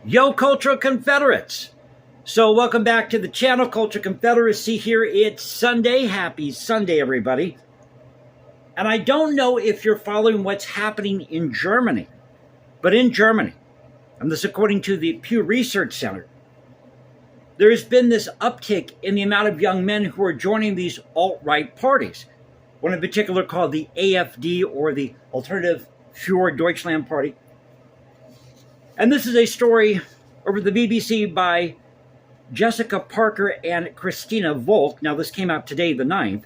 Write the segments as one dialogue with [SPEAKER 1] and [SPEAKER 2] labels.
[SPEAKER 1] Yo, Cultural Confederates! So welcome back to the channel, Cultural Confederacy here. It's Sunday. Happy Sunday, everybody. And I don't know if you're following what's happening in Germany, but in Germany, and this according to the Pew Research Center, there has been this uptick in the amount of young men who are joining these alt-right parties. One in particular called the AfD, or the Alternative für Deutschland Party. And this is a story over the BBC by Jessica Parker and Christina Volk. Now, this came out today, the 9th.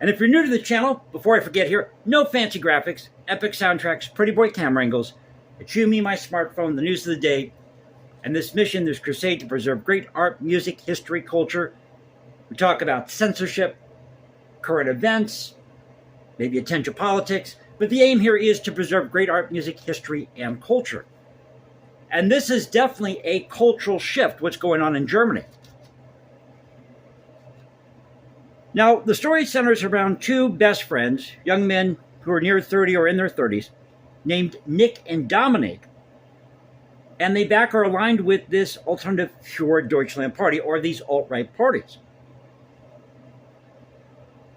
[SPEAKER 1] And if you're new to the channel, before I forget here, no fancy graphics, epic soundtracks, pretty boy camera angles. It's you, me, my smartphone, the news of the day, and this mission, this crusade to preserve great art, music, history, culture. We talk about censorship, current events, maybe attend to politics, but the aim here is to preserve great art, music, history, and culture. And this is definitely a cultural shift, what's going on in Germany. Now, the story centers around two best friends, young men who are near 30 or in their 30s, named Nick and Dominic. And they back are aligned with this Alternative für Deutschland Party, or these alt-right parties.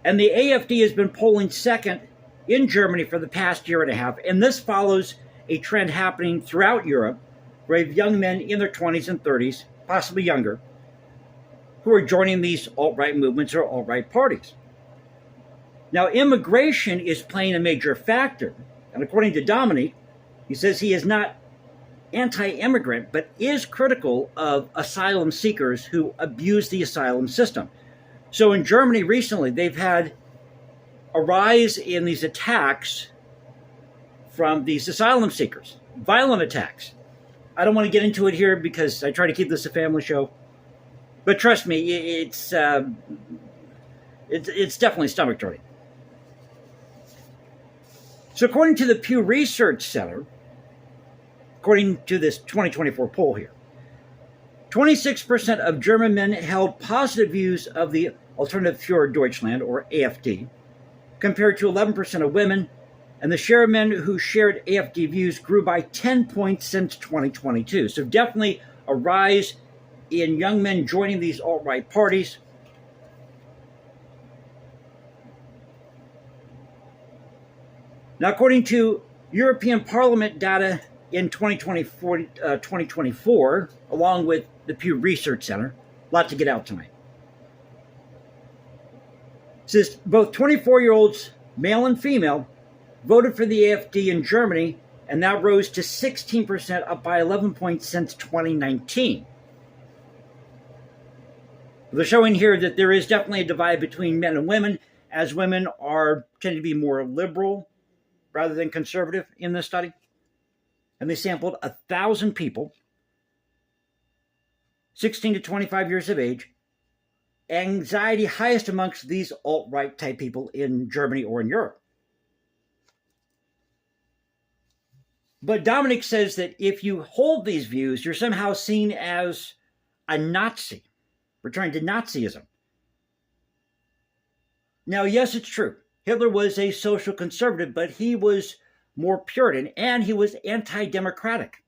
[SPEAKER 1] And the AfD has been polling second in Germany for the past year and a half, and this follows a trend happening throughout Europe, where you have young men in their 20s and 30s, possibly younger, who are joining these alt-right movements or alt-right parties. Now, immigration is playing a major factor, and according to Dominic, he says he is not anti-immigrant, but is critical of asylum seekers who abuse the asylum system. So in Germany recently, they've had a rise in these attacks from these asylum seekers, violent attacks. I don't want to get into it here because I try to keep this a family show. But trust me, it's definitely stomach-turning. So according to the Pew Research Center, according to this 2024 poll here, 26% of German men held positive views of the Alternative für Deutschland, or AfD, compared to 11% of women, and the share of men who shared AfD views grew by 10 points since 2022. So definitely a rise in young men joining these alt-right parties. Now, according to European Parliament data in 2024, along with the Pew Research Center, a lot to get out tonight. It says both 24-year-olds, male and female, voted for the AfD in Germany, and that rose to 16%, up by 11 points since 2019. They're showing here that there is definitely a divide between men and women, as women tend to be more liberal rather than conservative in this study. And they sampled 1,000 people, 16 to 25 years of age, anxiety highest amongst these alt-right type people in Germany or in Europe. But Dominic says that if you hold these views, you're somehow seen as a Nazi, returning to Nazism. Now, yes, it's true. Hitler was a social conservative, but he was more Puritan, and he was anti-democratic.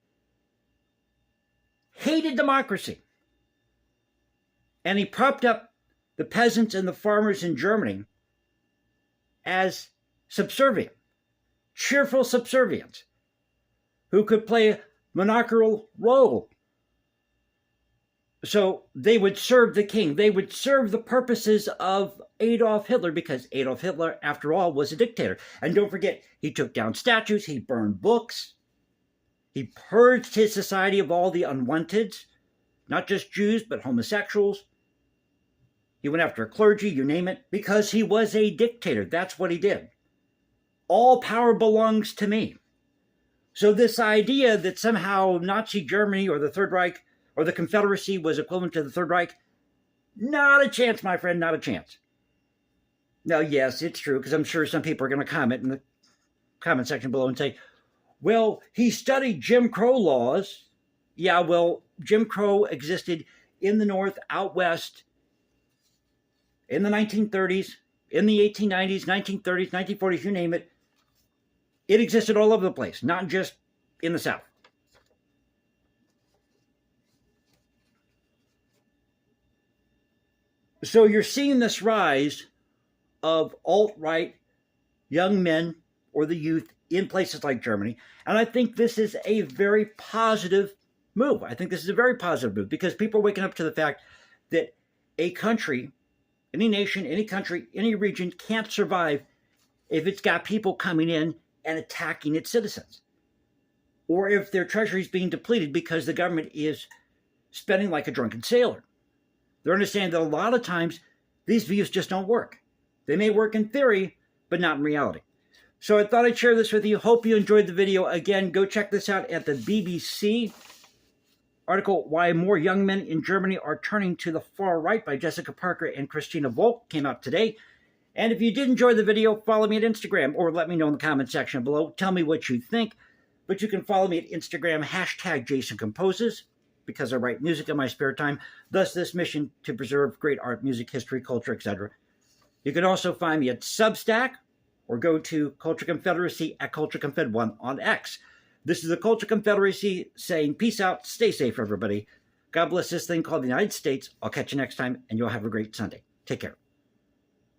[SPEAKER 1] Hated democracy. And he propped up the peasants and the farmers in Germany as subservient, cheerful subservients, who could play a monarchical role. So they would serve the king. They would serve the purposes of Adolf Hitler, because Adolf Hitler, after all, was a dictator. And don't forget, he took down statues, he burned books, he purged his society of all the unwanteds, not just Jews, but homosexuals. He went after clergy, you name it, because he was a dictator. That's what he did. All power belongs to me. So this idea that somehow Nazi Germany or the Third Reich or the Confederacy was equivalent to the Third Reich, not a chance, my friend, not a chance. Now, yes, it's true, because I'm sure some people are going to comment in the comment section below and say, well, he studied Jim Crow laws. Yeah, well, Jim Crow existed in the North, out West, in the 1930s, in the 1890s, 1930s, 1940s, you name it. It existed all over the place, not just in the South. So you're seeing this rise of alt-right young men or the youth in places like Germany. And I think this is a very positive move. I think this is a very positive move because people are waking up to the fact that a country, any nation, any country, any region can't survive if it's got people coming in and attacking its citizens, or if their treasury is being depleted because the government is spending like a drunken sailor. They're understanding that a lot of times these views just don't work. They may work in theory, but not in reality. So I thought I'd share this with you. Hope you enjoyed the video. Again, go check this out at the BBC article, Why More Young Men in Germany Are Turning to the Far Right by Jessica Parker and Christina Volk, came out today. And if you did enjoy the video, follow me at Instagram or let me know in the comment section below. Tell me what you think. But you can follow me at Instagram, hashtag Jason Composes, because I write music in my spare time. Thus, this mission to preserve great art, music, history, culture, etc. You can also find me at Substack or go to Culture Confederacy at Culture Confed1 on X. This is the Culture Confederacy saying peace out, stay safe, everybody. God bless this thing called the United States. I'll catch you next time, and you'll have a great Sunday. Take care.